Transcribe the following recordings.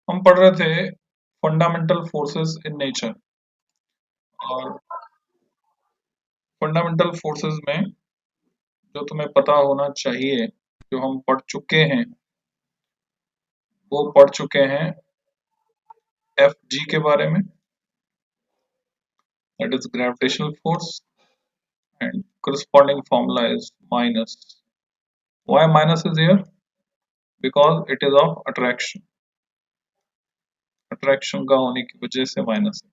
हम पढ़ रहे थे फंडामेंटल फोर्सेस इन नेचर। और फंडामेंटल फोर्सेस में जो तुम्हें पता होना चाहिए, जो हम पढ़ चुके हैं, वो पढ़ चुके हैं एफ जी के बारे में, that is gravitational force, and corresponding formula is minus. Why minus is here? Because it is of attraction. Attraction का होने की वजह से माइनस है।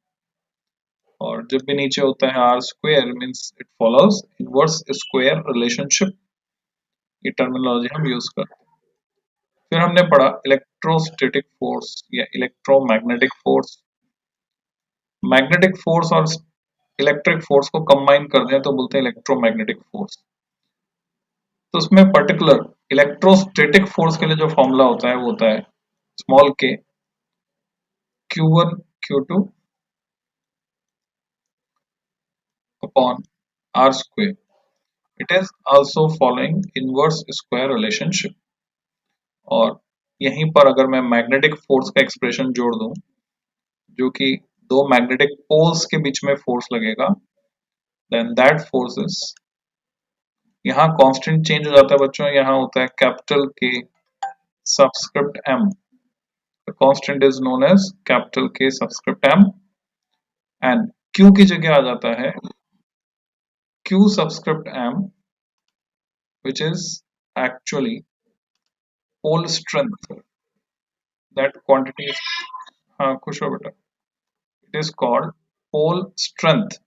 और जब भी नीचे होता है R square means it follows inverse square relationship. ये टर्मिनोलॉजी हम यूज करते हैं। फिर हमने पढ़ा इलेक्ट्रोस्टैटिक फोर्स या इलेक्ट्रोमैग्नेटिक फोर्स। मैग्नेटिक फोर्स और इलेक्ट्रिक फोर्स को कंबाइन कर दें तो बोलते हैं इलेक्ट्रोमैग्नेटिक फोर्स। तो उसमें पर्टिकुलर इलेक्ट्रोस्टैटिक फोर्स के लिए जो फॉर्मूला होता है वो होता है स्मॉल के Q1 Q2 upon R square. It is also following inverse square relationship. और यहीं पर अगर मैं मैग्नेटिक फोर्स का एक्सप्रेशन जोड़ दूं, जो कि दो मैग्नेटिक पोल्स के बीच में फोर्स लगेगा, देन दैट फोर्स इज, यहाँ कांस्टेंट चेंज हो जाता है बच्चों, यहाँ होता है capital K subscript M. The constant is known as capital K subscript M, and Q की जगह आ जाता है Q subscript M, which is actually pole strength. That quantity is, हाँ खुश हो बेटा, it is called pole strength.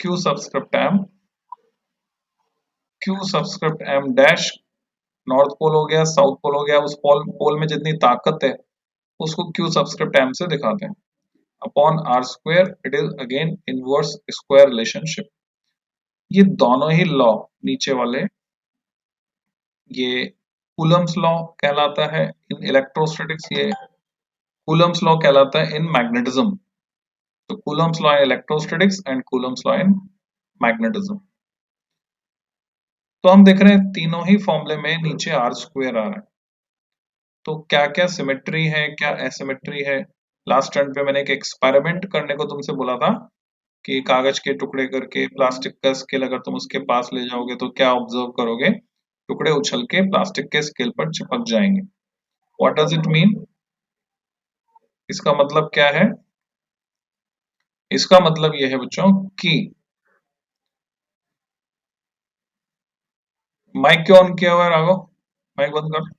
Q subscript m, Q subscript m dash, north pole हो गया, साउथ पोल हो गया, उस पोल में जितनी ताकत है उसको Q subscript m से दिखाते हैं। Upon R square, it is again inverse square relationship. ये दोनों ही लॉ नीचे वाले, ये कूलम्स लॉ कहलाता है इन इलेक्ट्रोस्टैटिक्स, ये कूलम्स लॉ कहलाता है इन मैग्नेटिज्म। तो Coulomb's law in electrostatics and Coulomb's law in magnetism. तो हम देख रहे हैं तीनों ही फॉर्मूले में नीचे आर स्क्वायर आ रहा है। तो क्या क्या सिमेट्री है, क्या एसिमेट्री है, लास्ट टर्न पे मैंने एक एक्सपेरिमेंट करने को तुमसे बोला था कि कागज के टुकड़े करके प्लास्टिक का स्केल अगर तुम उसके पास ले जाओगे तो क्या ऑब्जर्व करोगे, टुकड़े उछल के प्लास्टिक के स्केल पर चिपक जाएंगे। What does it mean? इसका मतलब क्या है? इसका मतलब यह है बच्चों कि माइक क्यों ऑन किया हुआ है राघव? माइक बंद कर,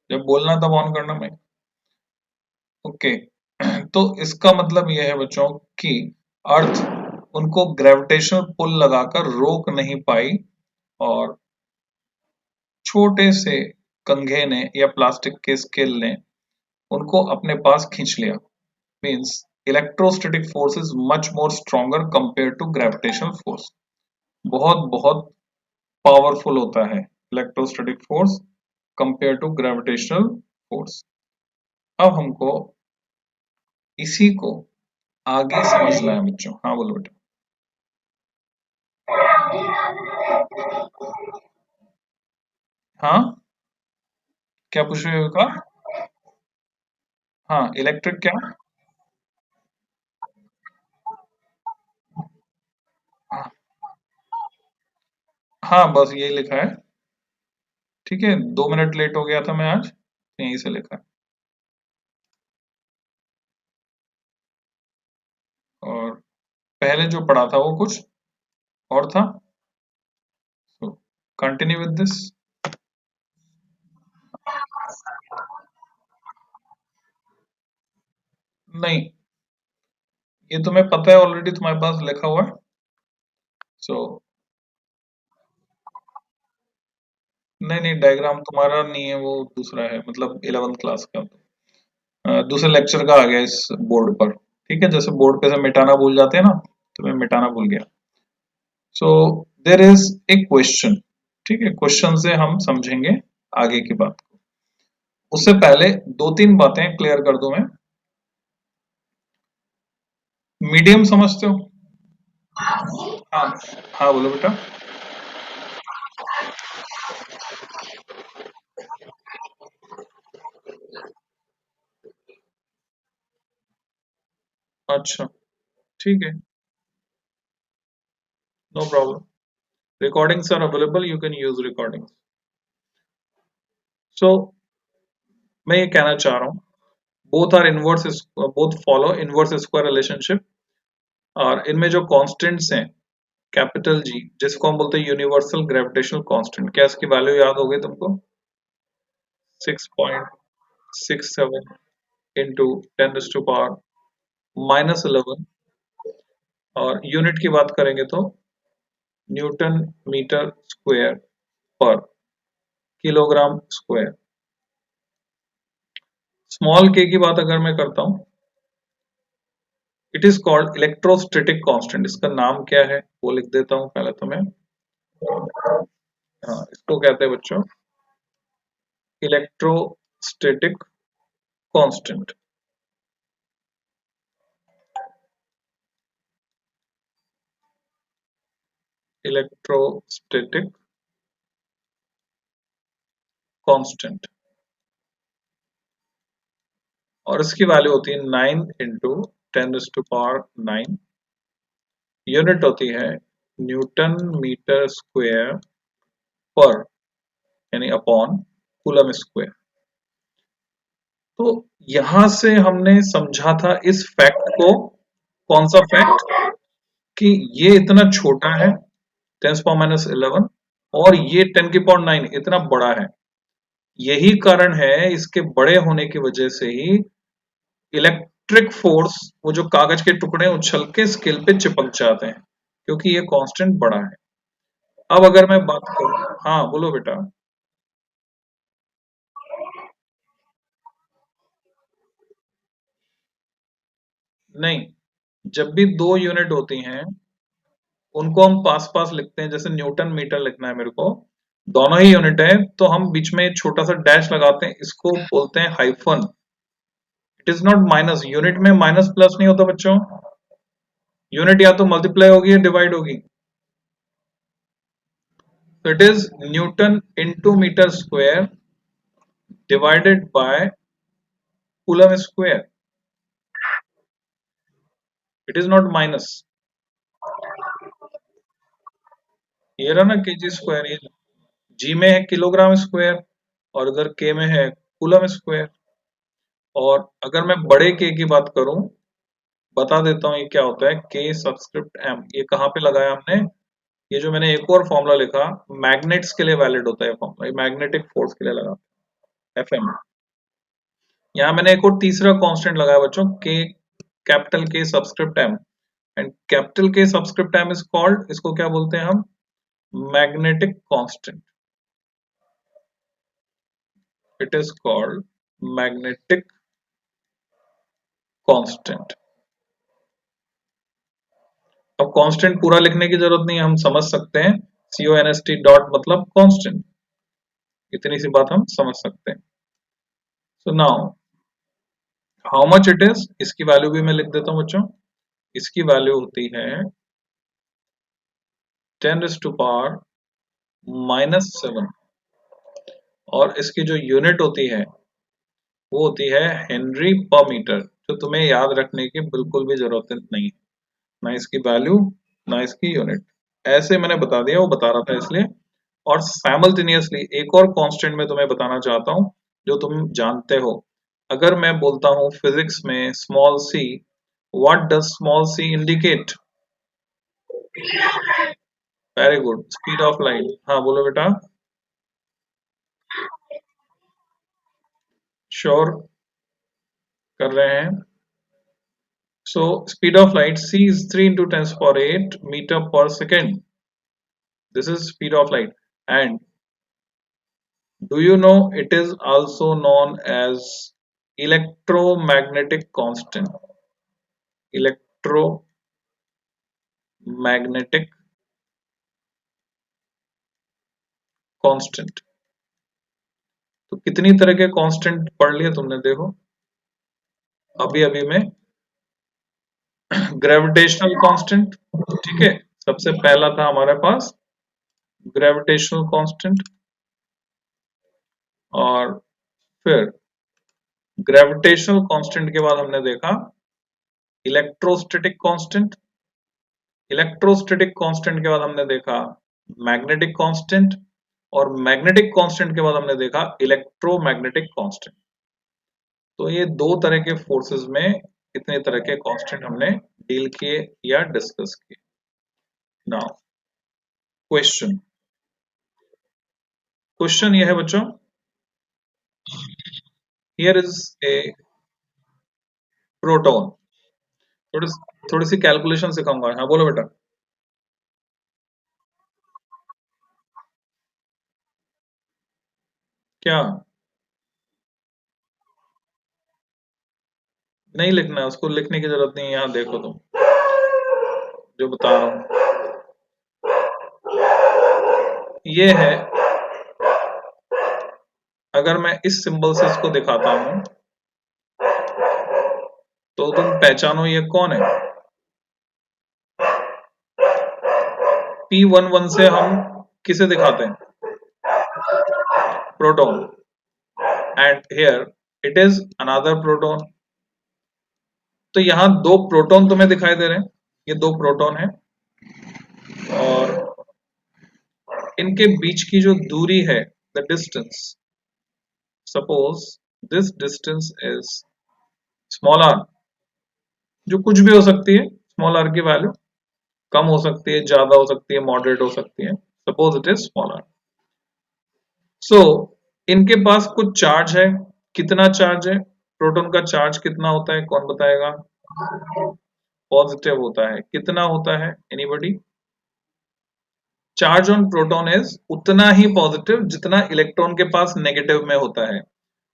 जब बोलना तब ऑन करना माइक। ओके तो इसका मतलब यह है बच्चों कि अर्थ उनको ग्रेविटेशनल पुल लगाकर रोक नहीं पाई, और छोटे से कंघे ने या प्लास्टिक के स्केल ने उनको अपने पास खींच लिया। Means electrostatic force is much more stronger compare to gravitational force. बहुत बहुत पावरफुल होता है electrostatic force compare to gravitational force. अब हमको इसी को आगे समझना है बच्चों। हाँ बोलो बेटा। हाँ क्या पूछ रहे हो का? हाँ इलेक्ट्रिक क्या? हाँ हाँ, बस यही लिखा है। ठीक है, 2 मिनट लेट हो गया था मैं आज, तो यहीं से लिखा है। और पहले जो पढ़ा था वो कुछ और था। So continue with this. नहीं, ये तुम्हें पता है ऑलरेडी, तुम्हारे पास लिखा हुआ है। सो नहीं नहीं, डायग्राम तुम्हारा नहीं है, वो दूसरा है, मतलब 11th क्लास का। दूसरे लेक्चर का आ गया इस बोर्ड पर। ठीक है, जैसे बोर्ड पे से मिटाना भूल जाते हैं ना, तो मैं मिटाना भूल गया। सो देर इज ए क्वेश्चन। ठीक है, क्वेश्चन से हम समझेंगे आगे की बात को। उससे पहले दो तीन बातें क्लियर कर दूं मैं। मीडियम समझते हो? हाँ हाँ बोलो बेटा। अच्छा, ठीक है, no problem. Recordings are available, you can use recordings. So मैं ये कहना चाह रहा हूँ, both are inverse, both follow inverse square relationship, और इनमें जो कांस्टेंट्स हैं कैपिटल जी, जिसको हम बोलते हैं यूनिवर्सल ग्रेविटेशनल कांस्टेंट, क्या इसकी वैल्यू याद हो गई तुमको? 6.67 इंटू 10⁻⁻11, और यूनिट की बात करेंगे तो न्यूटन मीटर स्क्वायर पर किलोग्राम स्क्वायर। स्मॉल के की बात अगर मैं करता हूं, it is called electrostatic constant. इसका नाम क्या है वो लिख देता हूं पहले तो मैं। हाँ, इसको कहते हैं बच्चों इलेक्ट्रोस्टैटिक कांस्टेंट। इलेक्ट्रोस्टैटिक कांस्टेंट, और इसकी वैल्यू होती है 9 इंटू 10⁻⁹। यूनिट होती है न्यूटन मीटर स्क्वायर पर, यानी अपॉन कूलम स्क्वायर। तो यहां से हमने समझा था इस फैक्ट को, कौन सा फैक्ट, कि ये इतना छोटा है 10⁻11, और ये 10⁹ इतना बड़ा है। यही कारण है, इसके बड़े होने की वजह से ही इलेक्ट्रिक फोर्स, वो जो कागज के टुकड़े उछल के स्केल पे चिपक जाते हैं, क्योंकि ये कांस्टेंट बड़ा है। अब अगर मैं बात करूं, हाँ बोलो बेटा। नहीं, जब भी दो यूनिट होती हैं उनको हम पास पास लिखते हैं, जैसे न्यूटन मीटर लिखना है मेरे को, दोनों ही यूनिट है, तो हम बीच में एक छोटा सा डैश लगाते हैं, इसको बोलते हैं hyphen. It is not minus, unit में माइनस प्लस नहीं होता बच्चों। यूनिट या तो मल्टीप्लाई होगी या डिवाइड होगी। तो it is newton into metre square divided by coulomb square. It is not minus. ये रहा ना केजी स्क्वायर, ये जी में है किलोग्राम स्क्वायर, और इधर के में है कूलम स्क्वायर। और अगर मैं बड़े के की बात करूं, बता देता हूं ये क्या होता है, के सबस्क्रिप्ट एम। ये कहाँ पे लगाया हमने? ये जो मैंने एक और फॉर्मूला लिखा, मैग्नेट्स के लिए वैलिड होता है फॉर्मूला, ये मैग्नेटिक फोर्स के लिए लगा, एफ एम। यहाँ मैंने एक और तीसरा कांस्टेंट लगाया बच्चों, के, capital K subscript M, and capital K subscript M is called, इसको क्या बोलते हैं हम? Magnetic constant. It is called magnetic constant. अब कांस्टेंट पूरा लिखने की जरूरत नहीं है, हम समझ सकते हैं, CONST डॉट मतलब कांस्टेंट, इतनी सी बात हम समझ सकते हैं। So now how much it is, इसकी वैल्यू भी मैं लिख देता हूं बच्चों। इसकी वैल्यू होती है 10⁻⁻⁷, और इसकी जो यूनिट होती है वो होती है हेनरी पर मीटर, जो तुम्हें याद रखने की बिल्कुल भी जरूरत नहीं है, ना इसकी वैल्यू ना इसकी यूनिट। ऐसे मैंने बता दिया, वो बता रहा था इसलिए। और साइमल्टेनियसली एक और कांस्टेंट मैं तुम्हें बताना चाहता हूं, जो तुम जानते हो। अगर मैं बोलता हूं फिजिक्स में small C, what does small C indicate? Very good, speed of light. हाँ बोलो बेटा। श्योर, कर रहे हैं। So speed of light c is 3 into 10 to the power 8 meter per second. This is speed of light. And do you know it is also known as electromagnetic constant? Electromagnetic constant. तो कितनी तरह के constant पढ़ लिए तुमने, देखो अभी अभी में। ग्रेविटेशनल कांस्टेंट, ठीक है, सबसे पहला था हमारे पास ग्रेविटेशनल कांस्टेंट, और फिर ग्रेविटेशनल कांस्टेंट के बाद हमने देखा इलेक्ट्रोस्टैटिक कांस्टेंट, इलेक्ट्रोस्टैटिक कांस्टेंट के बाद हमने देखा मैग्नेटिक कांस्टेंट, और मैग्नेटिक कांस्टेंट के बाद हमने देखा इलेक्ट्रोमैग्नेटिक कांस्टेंट। तो ये दो तरह के फोर्सेस में इतने तरह के कांस्टेंट हमने डील किए या डिस्कस किए। नाउ क्वेश्चन, क्वेश्चन ये है बच्चों, हियर इज ए प्रोटॉन। थोड़ी थोड़ी सी कैलकुलेशन सिखाऊंगा। हाँ बोलो बेटा। क्या नहीं लिखना है, उसको लिखने की जरूरत नहीं है, यहाँ देखो तुम जो बता रहा हूं। ये है, अगर मैं इस सिंबल से इसको दिखाता हूं तो तुम पहचानो ये कौन है। P11 से हम किसे दिखाते हैं? Proton. And here it is another proton. तो यहाँ दो प्रोटॉन तुम्हें दिखाई दे रहे हैं, ये दो प्रोटॉन है, और इनके बीच की जो दूरी है, the distance, suppose this distance is small R, जो कुछ भी हो सकती है, स्मॉल आर की वैल्यू कम हो सकती है, ज्यादा हो सकती है, मॉडरेट हो सकती है, suppose it is small r. So इनके पास कुछ चार्ज है। कितना चार्ज है? प्रोटॉन का चार्ज कितना होता है, कौन बताएगा? पॉजिटिव होता है। कितना होता है, anybody? Charge on proton is उतना ही पॉजिटिव जितना इलेक्ट्रॉन के पास नेगेटिव में होता है।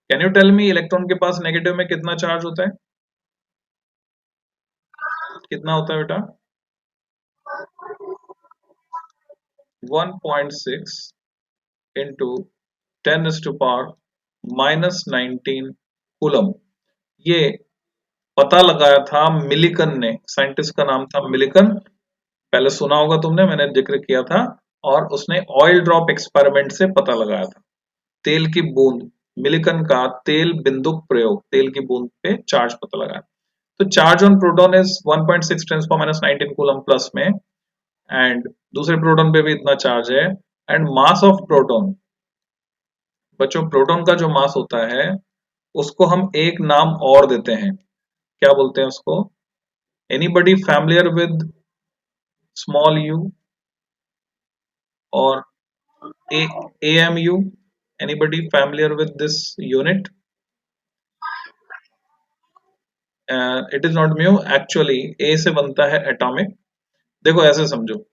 Can you tell me electron के पास नेगेटिव में कितना चार्ज होता है? कितना होता है बेटा? 1.6 इंटू 10⁻⁻⁹ कूलम। ये पता लगाया था मिलिकन ने, साइंटिस्ट का नाम था मिलिकन, पहले सुना होगा तुमने, मैंने जिक्र किया था। और उसने ऑयल ड्रॉप एक्सपेरिमेंट से पता लगाया था, तेल की बूंद, मिलिकन का तेल बिंदुक प्रयोग, तेल की बूंद पे चार्ज पता लगाया। तो charge on proton is 1.6 10⁻⁹ coulomb plus में, एंड दूसरे प्रोटॉन पे भी इतना चार्ज है। एंड मास ऑफ प्रोटॉन, बच्चों प्रोटॉन का जो मास होता है उसको हम एक नाम और देते हैं, क्या बोलते हैं उसको? Anybody familiar with small u और AMU? Anybody familiar with this unit? It is not mu, actually A से बनता है एटॉमिक। देखो ऐसे समझो,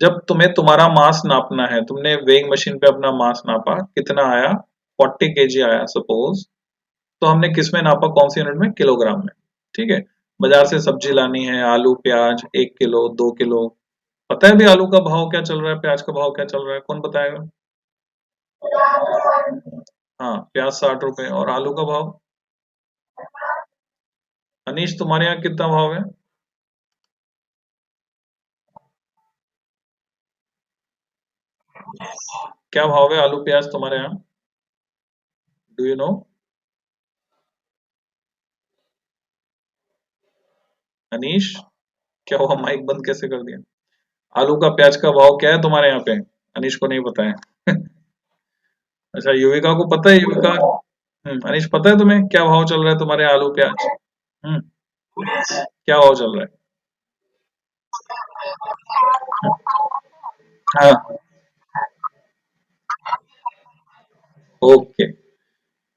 जब तुम्हें तुम्हारा मास नापना है, तुमने वेइंग मशीन पे अपना मास नापा, कितना आया? 40 केजी आया सपोज। तो हमने किस में नापा, कौन सी यूनिट में? किलोग्राम में। ठीक है। बाजार से सब्जी लानी है, आलू प्याज 1 किलो 2 किलो, पता है भी आलू का भाव क्या चल रहा है, प्याज का भाव क्या चल रहा है, कौन बताएगा? हाँ, प्याज 60 रुपए और आलू का भाव? अनीश तुम्हारे यहाँ कितना भाव है? क्या भाव है आलू प्याज तुम्हारे यहाँ? Do you no? अनीश, क्या हुआ, माइक बंद कैसे कर दिया? आलू का प्याज का भाव क्या है तुम्हारे यहाँ पे? अनीश को नहीं पता है। अच्छा, युविका को पता है, युविका। अनीश पता है तुम्हें क्या भाव चल रहा है तुम्हारे आलू प्याज? हम्म क्या भाव चल रहा है? हाँ, ओके।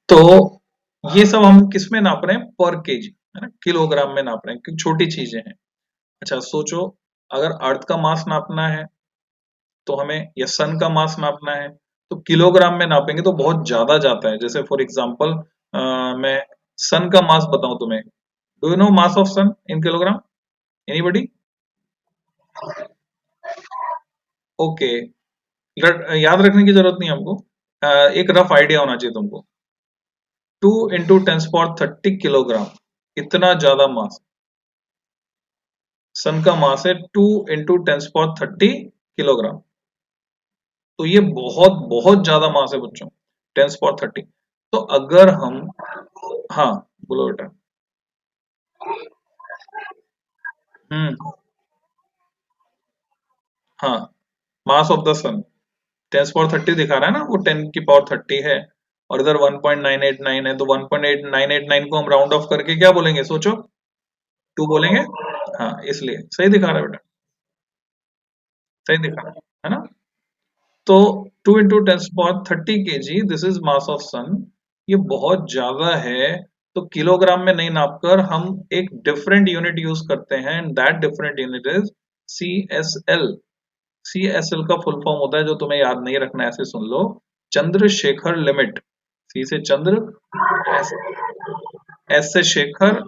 तो ये सब हम किस में नाप रहे हैं? पर केजी, है ना, किलोग्राम में नाप रहे हैं क्योंकि छोटी चीजें हैं। अच्छा सोचो, अगर अर्थ का मास नापना है तो हमें, या सन का मास नापना है तो किलोग्राम में नापेंगे तो बहुत ज्यादा जाता है। जैसे फॉर एग्जांपल मैं सन का मास बताऊं तुम्हें, do you know mass of sun in kilogram? Anybody? Okay, याद रखने की जरूरत नहीं हमको, एक रफ आइडिया होना चाहिए तुमको। 2 × 10⁻30 किलोग्राम, इतना ज्यादा मास सन का मास है, 2 × 10⁻30 किलोग्राम। तो ये बहुत बहुत ज्यादा मास है बच्चों, 10⁻30। तो अगर हम, हाँ बोलो बेटा। हम्म। हाँ, mass of the sun 10 power 30 दिखा रहा है ना, वो 10 की पावर 30 है, और इधर 1.989 है, तो 1.8989 को हम राउंड ऑफ करके क्या बोलेंगे सोचो? 2 बोलेंगे। हाँ, इसलिए सही दिखा रहा है बेटा, सही दिखा रहा है ना? तो 2 × 10 power 30 kg, this is mass of sun. ये बहुत ज्यादा है, तो किलोग्राम में नहीं नापकर हम एक डिफरेंट यूनिट यूज करते हैं, and that different unit is CSL। CSL का फुल फॉर्म होता है, जो तुम्हें याद नहीं रखना है, ऐसे सुन लो, चंद्रशेखर लिमिट। सी से चंद्र, एस, एस से शेखर।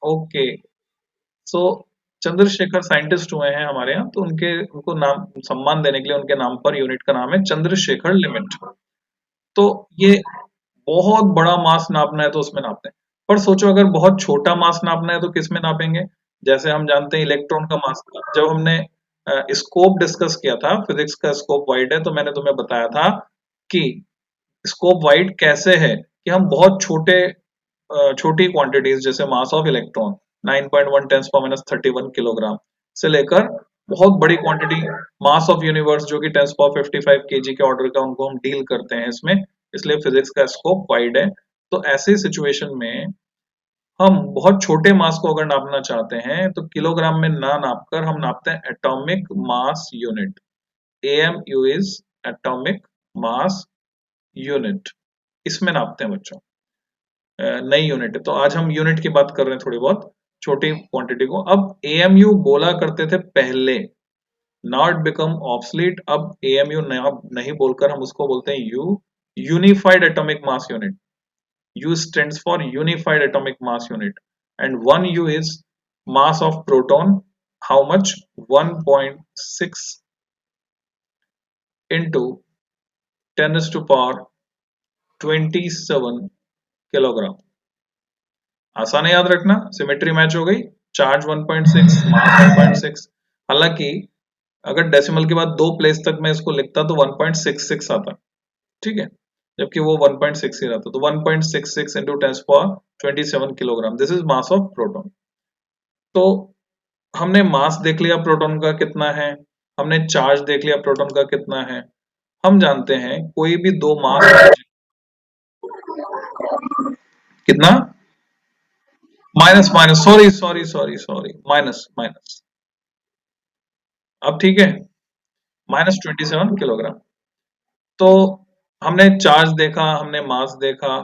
ओके। सो चंद्रशेखर साइंटिस्ट हुए हैं हमारे यहाँ, तो उनके उनको नाम सम्मान देने के लिए उनके नाम पर यूनिट का नाम है चंद्रशेखर लिमिट। तो ये बहुत बड़ा मास नापना है तो उसमें नापते हैं। पर सोचो अगर बहुत छोटा मास नापना है तो किस में नापेंगे? जैसे हम जानते हैं इलेक्ट्रॉन का मास, जब हमने स्कोप डिस्कस किया था, फिजिक्स का स्कोप वाइड है, तो मैंने तुम्हें बताया था कि स्कोप वाइड कैसे है, कि हम बहुत छोटी क्वांटिटीज जैसे mass of electron 9.1 tens power minus 31 kilogram से लेकर बहुत बड़ी क्वांटिटी मास ऑफ यूनिवर्स जो कि 10 पावर 55 केजी के ऑर्डर का, उनको हम डील करते हैं इसमें, इसलिए फिजिक्स का स्कोप वाइड है। तो ऐसी सिचुएशन में हम बहुत छोटे मास को अगर नापना चाहते हैं तो किलोग्राम में ना नापकर हम नापते हैं atomic mass unit. AMU is atomic mass unit, इसमें नापते हैं बच्चों। नई यूनिट है, तो आज हम यूनिट की बात कर रहे हैं थोड़ी बहुत, छोटी क्वांटिटी को। अब AMU बोला करते थे पहले, नाउ इट बिकम ऑब्सलीट। अब AMU नहीं बोलकर हम उसको बोलते हैं unified atomic mass unit. U stands for unified atomic mass unit, and 1 U is mass of proton. How much? 1.6 into 10 is to power 27 kilogram. आसान है याद रखना, सिमेट्री मैच हो गई, चार्ज 1.6, मास 1.6। हालांकि अगर डेसिमल के बाद 2 प्लेस तक मैं इसको लिखता तो 1.66 आता, ठीक है, जबकि वो 1.6 ही रहता, तो 1.66 into 10 power 27 kilogram, this is mass of proton. तो हमने मास देख लिया प्रोटॉन का कितना है, हमने चार्ज देख लिया प्रोटॉन का कितना है। हम जानते हैं कोई भी दो मास, कितना? Minus minus, sorry sorry sorry sorry, minus minus. अब ठीक है, -27 किलोग्राम। तो हमने चार्ज देखा, हमने मास देखा।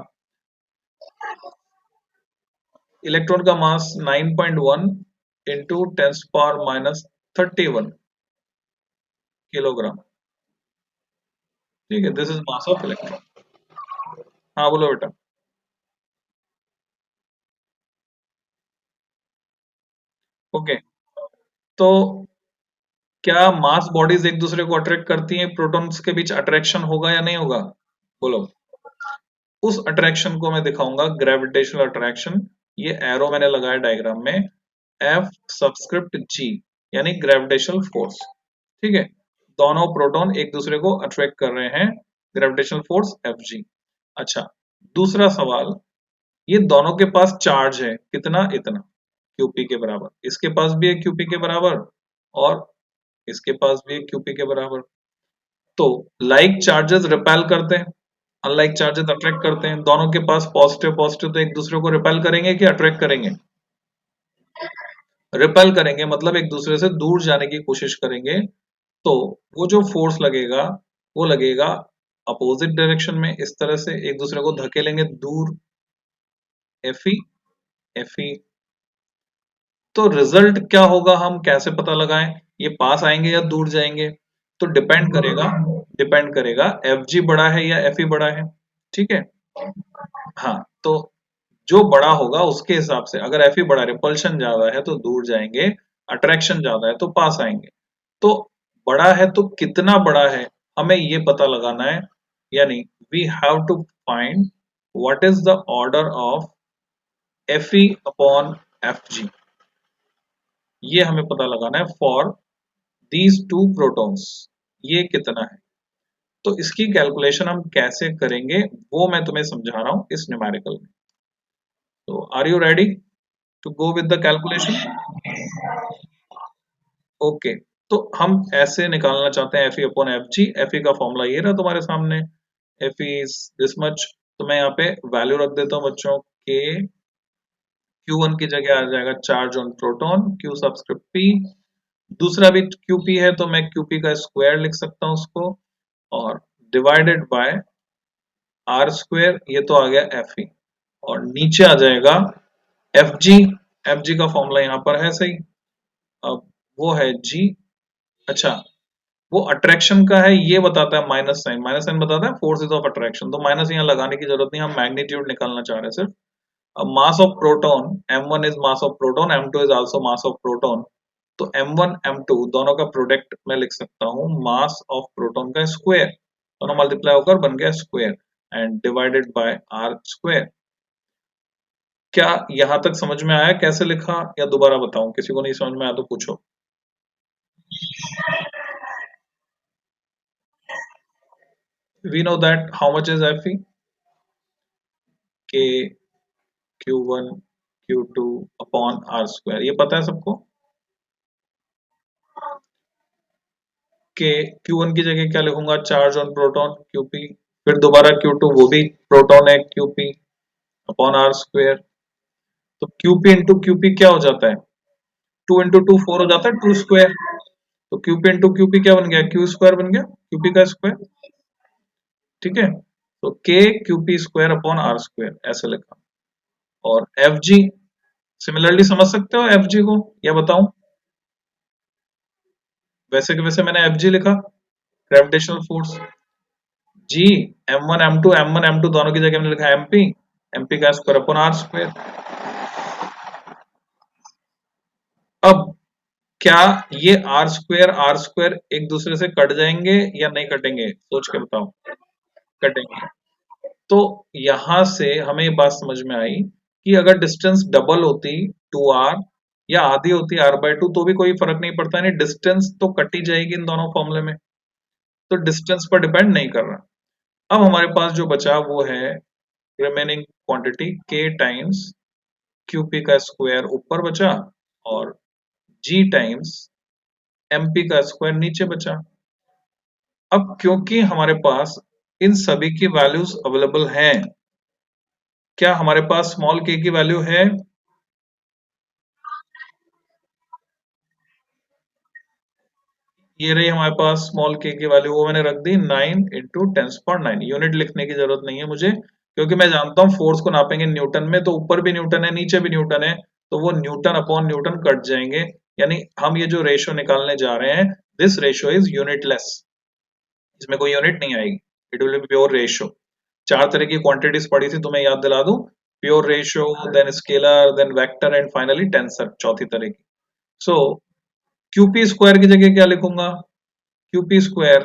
इलेक्ट्रॉन का मास 9.1 इंटू 10 पावर माइनस 31 किलोग्राम, ठीक है, this is mass of electron. हाँ बोलो बेटा। ओके, तो क्या मास बॉडीज एक दूसरे को अट्रैक्ट करती हैं? प्रोटॉन्स के बीच अट्रैक्शन होगा या नहीं होगा? बोलो। उस अट्रैक्शन को मैं दिखाऊंगा ग्रेविटेशनल अट्रैक्शन। ये एरो मैंने लगाया डायग्राम में, F सबस्क्रिप्ट G, यानी ग्रेविटेशनल फोर्स, ठीक है। दोनों प्रोटॉन एक दूसरे को अट्रैक्ट कर रहे हैं, ग्रेविटेशनल फोर्स Fg। अच्छा, दूसरा सवाल, ये दोनों के पास चार्ज है कितना? इतना, QP के बराबर। इसके पास भी है QP के बराबर, और इसके पास भी है QP के बराबर। तो लाइक चार्जेस रिपेल करते हैं, अनलाइक चार्जेस अट्रैक्ट करते हैं। दोनों के पास पॉजिटिव पॉजिटिव, तो एक दूसरे को रिपेल करेंगे कि अट्रैक्ट करेंगे? रिपेल करेंगे, मतलब एक दूसरे से दूर जाने की कोशिश करेंगे। तो वो जो फोर्स लगेगा, वो लगेगा अपोजिट डायरेक्शन में, इस तरह से एक दूसरे को धकेलेंगे दूर, Fe Fe। तो रिजल्ट क्या होगा, हम कैसे पता लगाएं, ये पास आएंगे या दूर जाएंगे? तो डिपेंड करेगा Fg बड़ा है या Fe बड़ा है, ठीक है। हाँ, तो जो बड़ा होगा उसके हिसाब से, अगर Fe बड़ा, रिपल्शन ज्यादा है तो दूर जाएंगे, अट्रैक्शन ज्यादा है तो पास आएंगे। तो बड़ा है तो कितना बड़ा है, हमें ये पता लगाना है, यानी we have to find what is the order of Fe upon Fg। ये हमें पता लगाना है फॉर दीज टू प्रोटॉन्स, ये कितना है। तो इसकी कैलकुलेशन हम कैसे करेंगे वो मैं तुम्हें समझा रहा हूं इस न्यूमेरिकल में। तो are you ready to go with the calculation? Okay, तो हम ऐसे निकालना चाहते हैं Fe upon F G. Fe का फॉर्मूला ये रहा तुम्हारे सामने, Fe इज दिस मच। तो मैं यहाँ पे वैल्यू रख देता हूँ बच्चों के, Q1 की जगह आ जाएगा charge on proton, Q subscript P। दूसरा भी QP है तो मैं QP का स्क्वायर लिख सकता हूँ उसको, और डिवाइडेड बाय आर स्क्वायर, ये तो आ गया Fe। और नीचे आ जाएगा Fg। Fg का फॉर्मूला यहाँ पर है सही। अब वो है G। अच्छा, वो अट्रैक्शन का है, ये बताता है माइनस साइन। माइनस साइन बताता है फोर्सेस ऑफ अट्रैक्शन, तो माइनस यहाँ लगाने की जरूरत नहीं, हम मैग्नीट्यूड निकालना चाह रहे हैं सिर्फ। अब मास of proton, m1 is mass of proton, m2 is also mass of proton. तो m1 m2 दोनों का प्रोडक्ट मैं लिख सकता हूँ मास ऑफ प्रोटॉन का स्क्वायर, दोनों मल्टीप्लाई होकर बन गया square, and divided by R square. क्या यहां तक समझ में आया कैसे लिखा, या दोबारा बताऊं? किसी को नहीं समझ में आया तो पूछो। We know that how much is Fe? K Q1 Q2 upon R square, ये पता है सबको। के Q1 की जगह क्या लिखूंगा, चार्ज ऑन प्रोटॉन Qp, फिर दोबारा Q2 वो भी प्रोटॉन है Qp अपॉन आर स्क्वायर। तो Qp इंटू Qp क्या हो जाता है, 2 इंटू 2 4 हो जाता है, 2 स्क्वायर। तो Qp इंटू Qp क्या बन गया, Q स्क्वायर बन गया, Qp का स्क्वायर। ठीक है, तो K Qp square upon R square ऐसे लिखा। और Fg सिमिलरली समझ सकते हो Fg को, या बताऊं? वैसे के वैसे मैंने Fg लिखा, ग्रेविटेशनल फोर्स। जी, M1 M2 दोनों की जगह मैंने लिखा MP, MP का स्क्वायर अपॉन आर स्क्वायर। अब क्या ये आर स्क्वायर एक दूसरे से कट जाएंगे या नहीं कटेंगे, सोच के बताओ। कटेंगे। तो यहां से हमें ये बात समझ में आई कि अगर डिस्टेंस डबल होती 2r, या आधी होती r/2, तो भी कोई फर्क नहीं पड़ता, नहीं डिस्टेंस तो कटी जाएगी इन दोनों फॉर्मूले में, तो डिस्टेंस पर डिपेंड नहीं कर रहा। अब हमारे पास जो बचा वो है remaining quantity k times QP का स्क्वायर ऊपर बचा, और G टाइम्स MP का स्क्वायर नीचे बचा। अब क्योंकि हमारे पास इन सभी की वैल्यूज अवेलेबल हैं, क्या हमारे पास स्मॉल k की वैल्यू है? ये रही हमारे पास स्मॉल k की वैल्यू, वो मैंने रख दी 9 × 10⁹ यूनिट लिखने की जरूरत नहीं है मुझे, क्योंकि मैं जानता हूँ फोर्स को नापेंगे न्यूटन में, तो ऊपर भी न्यूटन है नीचे भी न्यूटन है, तो वो न्यूटन अपॉन न्यूटन कट जाएंगे। यानी हम ये जो रेशियो निकालने जा रहे हैं, दिस रेशियो इज यूनिटलेस, इसमें कोई यूनिट नहीं आएगी, it will be pure ratio. चार तरह की क्वांटिटीज पढ़ी थी, तुम्हें याद दिला दूं, pure ratio, then scalar, then vector, and finally tensor, चौथी तरह की। सो QP स्क्वायर की जगह क्या लिखूंगा, QP स्क्वायर,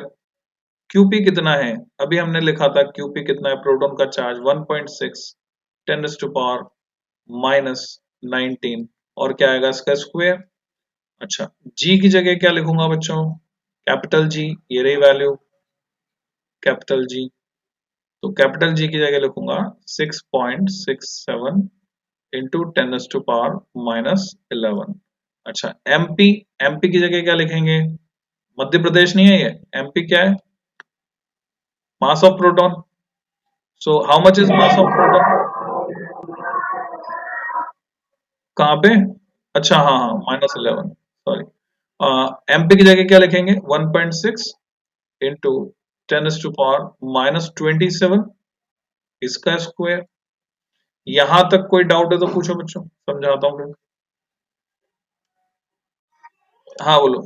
QP कितना है, अभी हमने लिखा था QP कितना है, प्रोटॉन का चार्ज 1.6 10⁻⁻19, और क्या आएगा इसका स्क्वायर। अच्छा, G की जगह क्या लिखूंगा बच्चों, कैपिटल G, ये रही वैल्यू कैपिटल G। तो कैपिटल G की जगह लिखूंगा 6.67 इंटू 10⁻⁻11। अच्छा, MP की जगह क्या लिखेंगे, मध्य प्रदेश नहीं है ये, MP क्या है, मास of proton. So how much is mass of proton, कहाँ पे? अच्छा, हाँ हाँ, -11, सॉरी। MP की जगह क्या लिखेंगे, 1.6 इंटू 10⁻⁻27, इसका स्क्वायर। यहां तक कोई डाउट है तो पूछो बच्चों, समझाता हूँ। हाँ बोलो।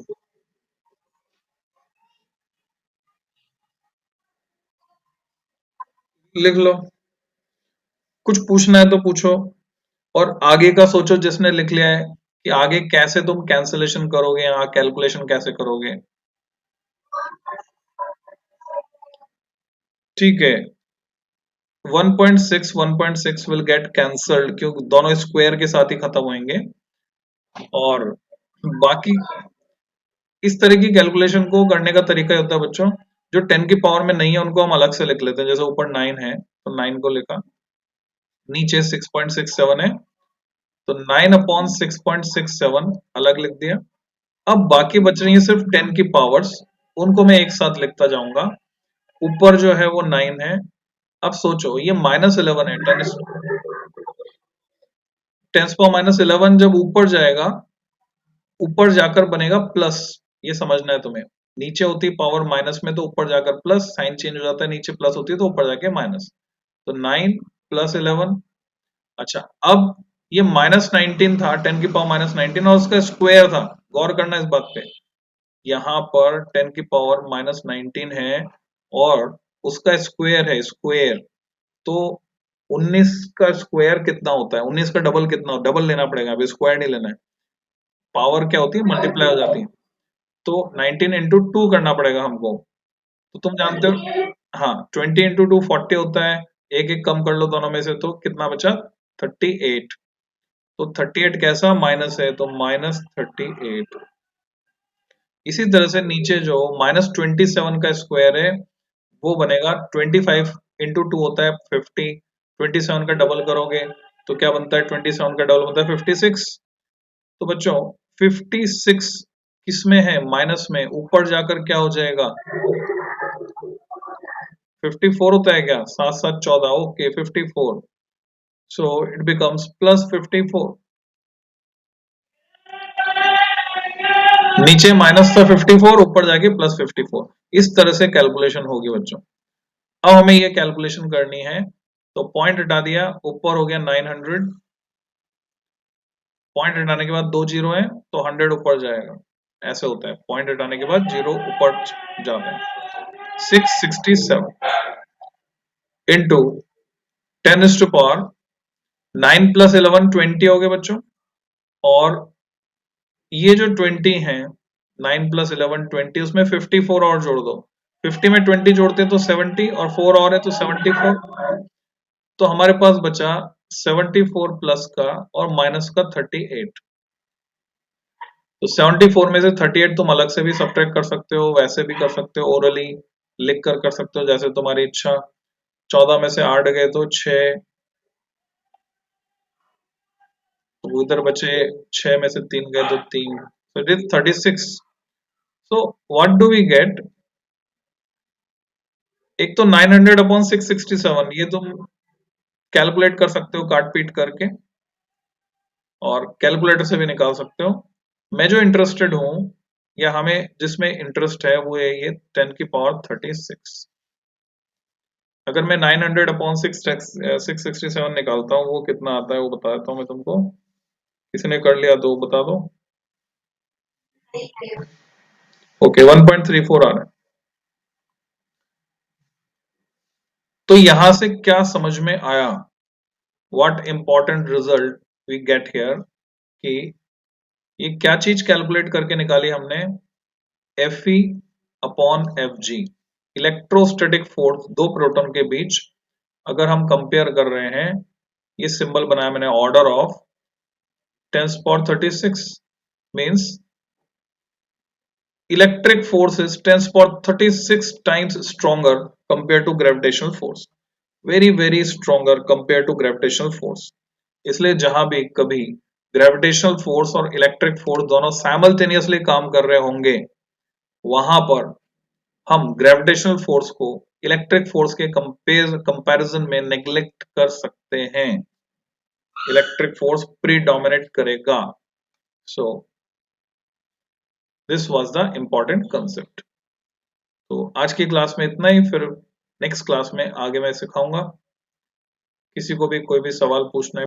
लिख लो, कुछ पूछना है तो पूछो, और आगे का सोचो जिसने लिख लिया है, कि आगे कैसे तुम कैंसलेशन करोगे, यहाँ कैलकुलेशन कैसे करोगे। ठीक है, 1.6 विल गेट कैंसल्ड, क्योंकि दोनों स्क्वायर के साथ ही खत्म होंगे। और बाकी इस तरह की कैलकुलेशन को करने का तरीका होता है बच्चों, जो 10 की पावर में नहीं है उनको हम अलग से लिख लेते हैं, जैसे ऊपर 9 है तो 9 को लिखा, नीचे 6.67 है तो 9/6.67 अलग लिख दिया, अब बाकी बच रही है सिर्फ 10 की पावर्स, उनको मैं एक साथ लिखता जाऊंगा। ऊपर जो है वो 9 है। अब सोचो ये -11 है, 10 पावर -11 जब ऊपर जाएगा, ऊपर जाकर बनेगा प्लस, ये समझना है तुम्हें। नीचे होती पावर माइनस में तो ऊपर जाकर प्लस, साइन चेंज हो जाता है, नीचे प्लस होती है तो ऊपर जाके माइनस। तो 9 + 11। अच्छा, अब ये -19 था, 10 की पावर -19, और उसका स्क्वायर था। गौर करना इस बात पे, यहाँ पर 10 की पावर -19 है और उसका स्क्वायर है, स्क्वायर। तो 19 का स्क्वायर कितना होता है, 19 का डबल कितना, डबल लेना पड़ेगा, अभी स्क्वायर नहीं लेना है। पावर क्या होती है, मल्टीप्लाई हो जाती है। तो 19 इंटू 2 करना पड़ेगा हमको। तो तुम जानते हो, हाँ, 20 इंटू 2 40 होता है। एक एक कम कर लो दोनों में से, तो कितना बचा, 38। तो 38 कैसा, माइनस है, तो -38। इसी तरह से नीचे जो -27 का स्क्वायर है वो बनेगा 25 इंटू 2 होता है 50। 27 का डबल करोगे तो क्या बनता है, 27 का डबल बनता है 56। तो बच्चों 56 किसमें है, माइनस में, ऊपर जाकर क्या हो जाएगा, 54 होता है क्या, 7 7 14, ओके 54। So it becomes +54। नीचे माइनस था 54, ऊपर जाके +54। इस तरह से कैलकुलेशन होगी बच्चों। अब हमें ये कैलकुलेशन करनी है, तो पॉइंट हटा दिया, ऊपर हो गया 900। पॉइंट हटाने के बाद 2 जीरो है तो 100 ऊपर जाएगा, ऐसे होता है। पॉइंट हटाने के बाद जीरो ऊपर जाते हैं। 667 इंटू 10⁻⁴ 9 + 11 20 हो गए बच्चों। और ये जो 20 है, 9 + 11 20, उसमें 54 और जोड़ दो। 50 में 20 जोड़ते तो 70, और 4 और है तो 74। तो हमारे पास बचा 74 प्लस का और माइनस का 38। तो 74 में से 38 तुम अलग से भी सब्ट्रैक्ट कर सकते हो, वैसे भी कर सकते हो, ओरली लिख कर सकते हो, जैसे तुम्हारी इच्छा। 14 में से 8 गए तो 6, तो उधर बचे 6 में से 3 गए तो 3, so it is 36। so what do we get, एक तो 900/667, ये तुम कैलकुलेट कर सकते हो काट पीट करके, और कैलकुलेटर से भी निकाल सकते हो। मैं जो इंटरेस्टेड हूं, या हमें जिसमें इंटरेस्ट है, वो है ये 10 की पावर 36। अगर मैं 900/667 निकालता हूँ, वो कितना आता है वो बता देता हूँ मैं तुमको। किसी ने कर लिया तो बता दो। ओके, 1.34 आ रहा है। तो यहां से क्या समझ में आया, what important result we get here, कि ये क्या चीज कैलकुलेट करके निकाली हमने, Fe/Fg, इलेक्ट्रोस्टैटिक फोर्स दो प्रोटॉन के बीच। अगर हम कंपेयर कर रहे हैं, ये सिंबल बनाया मैंने, order of 10⁻36 means electric force is 10⁻36 times stronger compared to gravitational force, very stronger compared to gravitational force। इसलिए जहां भी कभी ग्रेविटेशनल फोर्स और इलेक्ट्रिक फोर्स दोनों साइमल्टेनियसली काम कर रहे होंगे, वहां पर हम ग्रेविटेशनल फोर्स को इलेक्ट्रिक फोर्स के कंपैरिजन में नेग्लेक्ट कर सकते हैं। इलेक्ट्रिक फोर्स प्रीडोमिनेट करेगा। So this was the important concept. तो आज की क्लास में इतना ही, फिर नेक्स्ट क्लास में आगे मैं सिखाऊंगा। किसी को भी कोई भी सवाल पूछना है